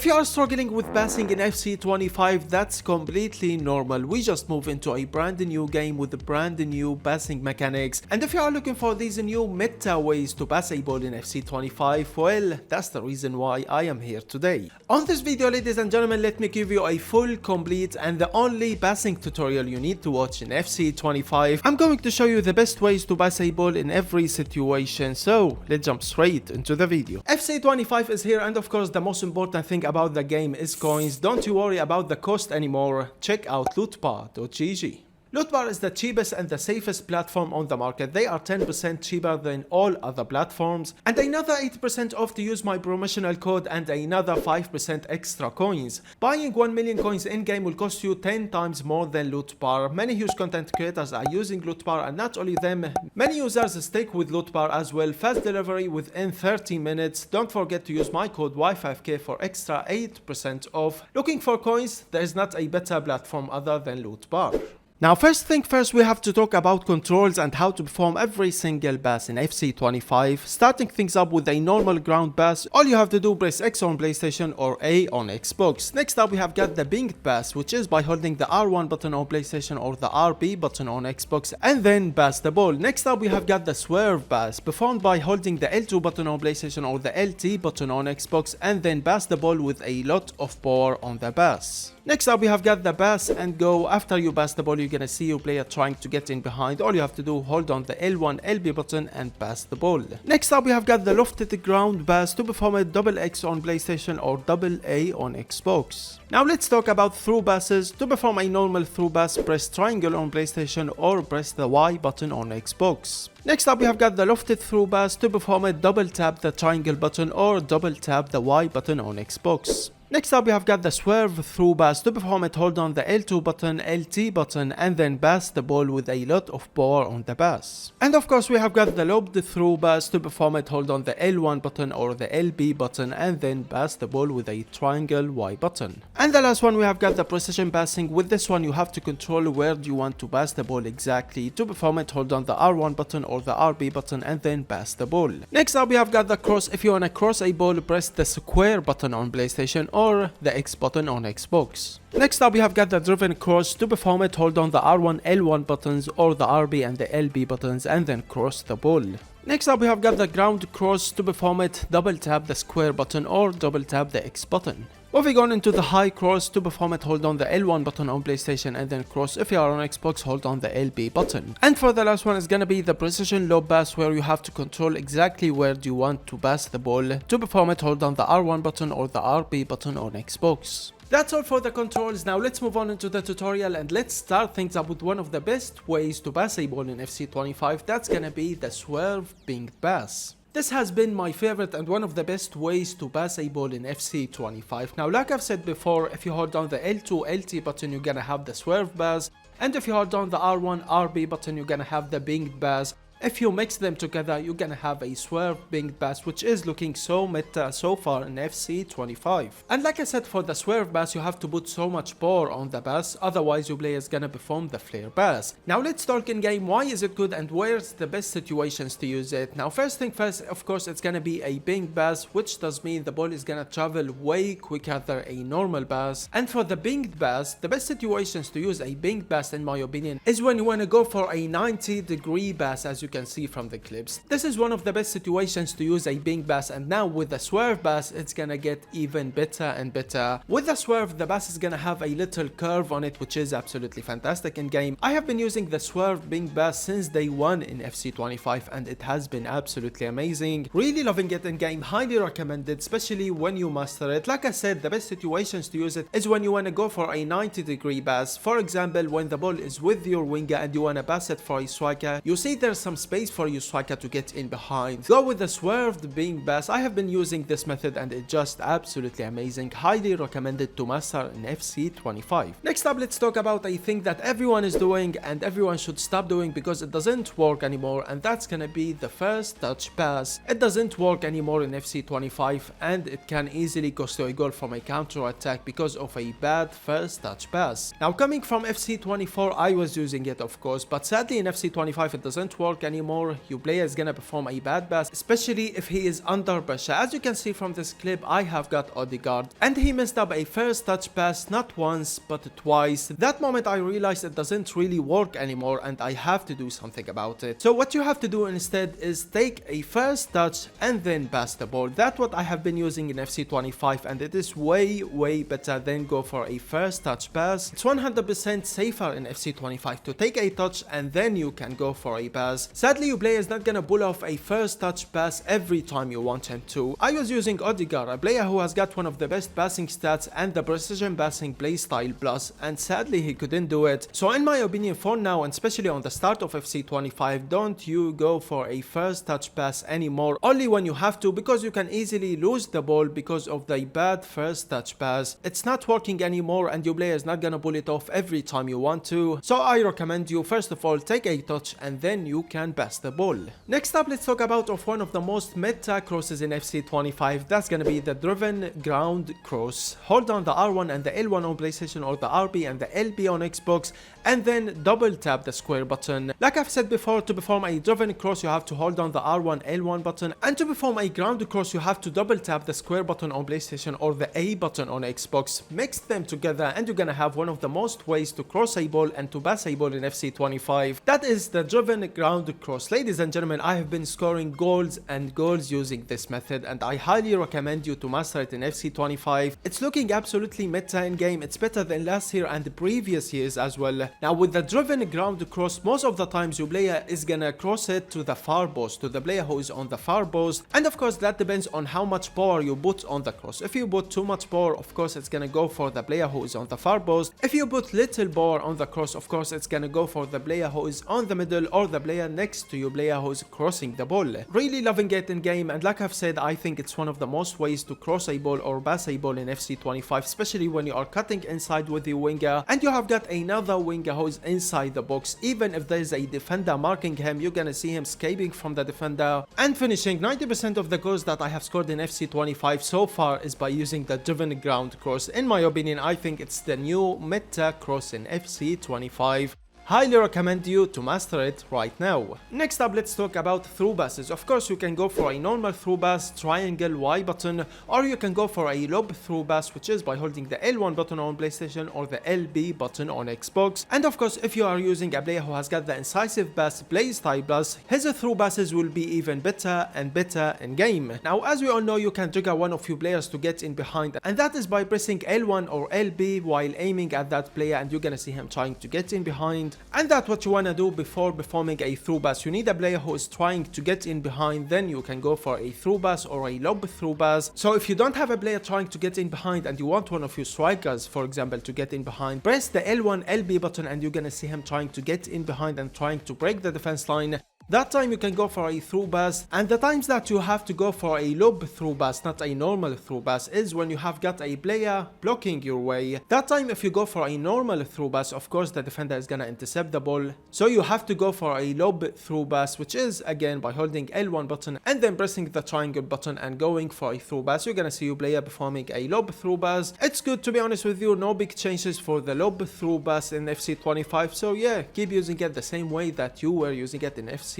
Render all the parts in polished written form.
If you are struggling with passing in FC25, that's completely normal. We just move into a brand new game with brand new passing mechanics, and if you are looking for these new meta ways to pass a ball in FC25, well, that's the reason why I am here today. On this video, ladies and gentlemen, let me give you a full, complete, and the only passing tutorial you need to watch in FC25. I'm going to show you the best ways to pass a ball in every situation, so let's jump straight into the video. FC25 is here, and of course the most important thing about the game is coins. Don't you worry about the cost anymore. Check out lootbar.gg. Lootbar is the cheapest and the safest platform on the market. They are 10% cheaper than all other platforms, and another 8% off to use my promotional code, and another 5% extra coins. Buying 1 million coins in-game will cost you 10 times more than Lootbar. Many huge content creators are using Lootbar, and not only them, many users stick with Lootbar as well. Fast delivery within 30 minutes. Don't forget to use my code Y5K for extra 8% off. Looking for coins? There is not a better platform other than Lootbar. Now, first thing first, we have to talk about controls and how to perform every single pass in FC25. Starting things up with a normal ground pass, all you have to do press X on PlayStation or A on Xbox. Next up we have got the pinged pass, which is by holding the R1 button on PlayStation or the RB button on Xbox and then pass the ball. Next up we have got the swerve pass, performed by holding the L2 button on PlayStation or the LT button on Xbox and then pass the ball with a lot of power on the pass. Next up we have got the pass and go. After you pass the ball, you're gonna see your player trying to get in behind. All you have to do, hold on the L1 LB button and pass the ball. Next up we have got the lofted ground pass, to perform a double X on PlayStation or double A on Xbox. Now let's talk about through passes. To perform a normal through pass, press triangle on PlayStation or press the Y button on Xbox. Next up we have got the lofted through pass. To perform a double tap the triangle button or double tap the Y button on Xbox. Next up we have got the swerve through pass. To perform it, hold on the L2 button, LT button and then pass the ball with a lot of power on the pass. And of course we have got the lobed through pass. To perform it, hold on the L1 button or the LB button and then pass the ball with a triangle Y button. And the last one we have got the precision passing. With this one you have to control where do you want to pass the ball exactly. To perform it, hold on the R1 button or the RB button and then pass the ball. Next up we have got the cross. If you want to cross a ball, press the square button on PlayStation or the X button on Xbox. Next up we have got the driven cross. To perform it, hold on the R1 L1 buttons or the RB and the LB buttons and then cross the ball. Next up we have got the ground cross. To perform it, double tap the square button or double tap the X button. Moving on into the high cross. To perform it, hold on the L1 button on PlayStation and then cross. If you are on Xbox, hold on the LB button. And for the last one is gonna be the precision low pass, where you have to control exactly where do you want to pass the ball. To perform it, hold on the R1 button or the RB button on Xbox. That's all for the controls. Now let's move on into the tutorial and let's start things up with one of the best ways to pass a ball in FC25. That's gonna be the swerve pinged pass. This has been my favorite and one of the best ways to pass a ball in FC25. Now like I've said before, if you hold down the L2 LT button, you're gonna have the swerve pass, and if you hold down the R1 RB button, you're gonna have the pinged pass. If you mix them together, you're gonna have a swerve pinged pass, which is looking so meta so far in FC25. And like I said, for the swerve pass, you have to put so much power on the pass, otherwise your player is gonna perform the flare pass. Now let's talk in game, why is it good and where's the best situations to use it. Now first thing first, of course it's gonna be a pinged pass, which does mean the ball is gonna travel way quicker than a normal pass. And for the pinged pass, the best situations to use a pinged pass in my opinion is when you wanna go for a 90-degree pass, as you can see from the clips. This is one of the best situations to use a ping pass, and now with the swerve pass it's gonna get even better and better. With the swerve, the pass is gonna have a little curve on it, which is absolutely fantastic in game. I have been using the swerve ping pass since day one in FC25 and it has been absolutely amazing. Really loving it in game, highly recommended, especially when you master it. Like I said, the best situations to use it is when you wanna go for a 90-degree pass. For example, when the ball is with your winger and you wanna pass it for a striker, you see there's some space for your striker to get in behind. Go with the swerved ping pass. I have been using this method and it's just absolutely amazing. Highly recommended to master in FC25. Next up, let's talk about a thing that everyone is doing and everyone should stop doing because it doesn't work anymore, and that's gonna be the first touch pass. It doesn't work anymore in FC25 and it can easily cost you a goal from a counter attack because of a bad first touch pass. Now coming from FC24, I was using it of course, but sadly in FC25 it doesn't work work anymore. Your player is gonna perform a bad pass, especially if he is under pressure. As you can see from this clip, I have got Odegaard, and he messed up a first touch pass not once but twice. That moment I realized it doesn't really work anymore and I have to do something about it. So what you have to do instead is take a first touch and then pass the ball. That's what I have been using in FC25, and it is way better than go for a first touch pass. It's 100% safer in FC25 to take a touch and then you can go for a pass. Sadly, your player is not gonna pull off a first touch pass every time you want him to. I was using Odegaard, a player who has got one of the best passing stats and the precision passing playstyle plus, and sadly he couldn't do it. So in my opinion, for now, and especially on the start of FC25, don't you go for a first touch pass anymore, only when you have to, because you can easily lose the ball because of the bad first touch pass. It's not working anymore and your player is not gonna pull it off every time you want to. So I recommend you first of all take a touch and then you can pass the ball. Next up, let's talk about one of the most meta crosses in FC25. That's gonna be the driven ground cross. Hold down the R1 and the L1 on PlayStation, or the RB and the LB on Xbox, and then double tap the square button. Like I've said before, to perform a driven cross you have to hold down the R1 L1 button, and to perform a ground cross you have to double tap the square button on PlayStation or the A button on Xbox. Mix them together and you're gonna have one of the most ways to cross a ball and to pass a ball in FC25. That is the driven ground cross. Ladies and gentlemen, I have been scoring goals and goals using this method, and I highly recommend you to master it in FC25. It's looking absolutely meta in game. It's better than last year and the previous years as well. Now with the driven ground cross, most of the times your player is gonna cross it to the far post, to the player who is on the far post, and of course that depends on how much power you put on the cross. If you put too much power, of course it's gonna go for the player who is on the far post. If you put little power on the cross, of course it's gonna go for the player who is on the middle or the player next to your player who is crossing the ball. Really loving it in game, and like I've said, I think it's one of the most ways to cross a ball or pass a ball in FC25, especially when you are cutting inside with your winger and you have got another winger who is inside the box. Even if there is a defender marking him, you're gonna see him escaping from the defender and finishing. 90% of the goals that I have scored in FC25 so far is by using the driven ground cross. In my opinion, I think it's the new meta cross in FC25. Highly recommend you to master it right now. Next up, let's talk about through passes. Of course, you can go for a normal through pass, triangle Y button, or you can go for a lob through pass, which is by holding the L1 button on PlayStation or the LB button on Xbox. And of course, if you are using a player who has got the incisive pass playstyle plus, his through passes will be even better and better in game. Now, as we all know, you can trigger one of your players to get in behind, and that is by pressing L1 or LB while aiming at that player, and you're gonna see him trying to get in behind. And that's what you want to do before performing a through pass. You need a player who is trying to get in behind, then you can go for a through pass or a lob through pass. So if you don't have a player trying to get in behind and you want one of your strikers, for example, to get in behind, press the L1 LB button and you're gonna see him trying to get in behind and trying to break the defense line. That time you can go for a through pass, and the times that you have to go for a lob through pass, not a normal through pass, is when you have got a player blocking your way. That time if you go for a normal through pass, of course the defender is gonna intercept the ball, so you have to go for a lob through pass, which is again by holding L1 button and then pressing the triangle button and going for a through pass. You're gonna see your player performing a lob through pass. It's good, to be honest with you. No big changes for the lob through pass in FC25, so yeah, keep using it the same way that you were using it in FC24.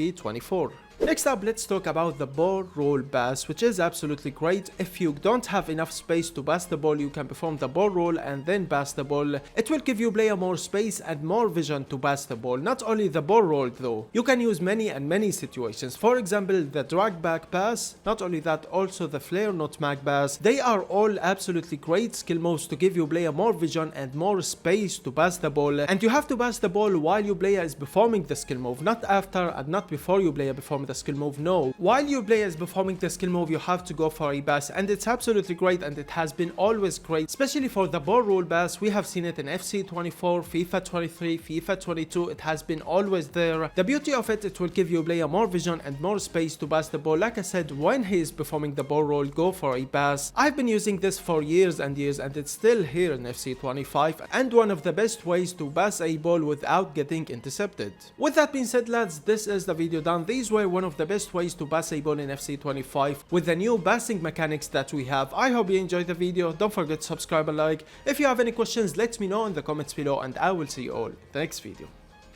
Next up, let's talk about the ball roll pass, which is absolutely great. If you don't have enough space to pass the ball, you can perform the ball roll and then pass the ball. It will give you player more space and more vision to pass the ball. Not only the ball roll though, you can use many situations. For example, the drag back pass. Not only that, also the flare nutmeg pass. They are all absolutely great skill moves to give you player more vision and more space to pass the ball. And you have to pass the ball while your player is performing the skill move, not after and not before your player performs the skill move. No, while your player is performing the skill move, you have to go for a pass, and it's absolutely great, and it has been always great, especially for the ball roll pass. We have seen it in FC24, FIFA 23, FIFA 22. It has been always there. The beauty of it, it will give your player more vision and more space to pass the ball. Like I said, when he is performing the ball roll, go for a pass. I've been using this for years and years, and it's still here in FC25, and one of the best ways to pass a ball without getting intercepted. With that being said, lads, this is the video done. These were one of the best ways to pass a ball in FC25 with the new passing mechanics that we have. I hope you enjoyed the video. Don't forget to subscribe and like. If you have any questions, let me know in the comments below, and I will see you all in the next video.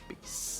Peace.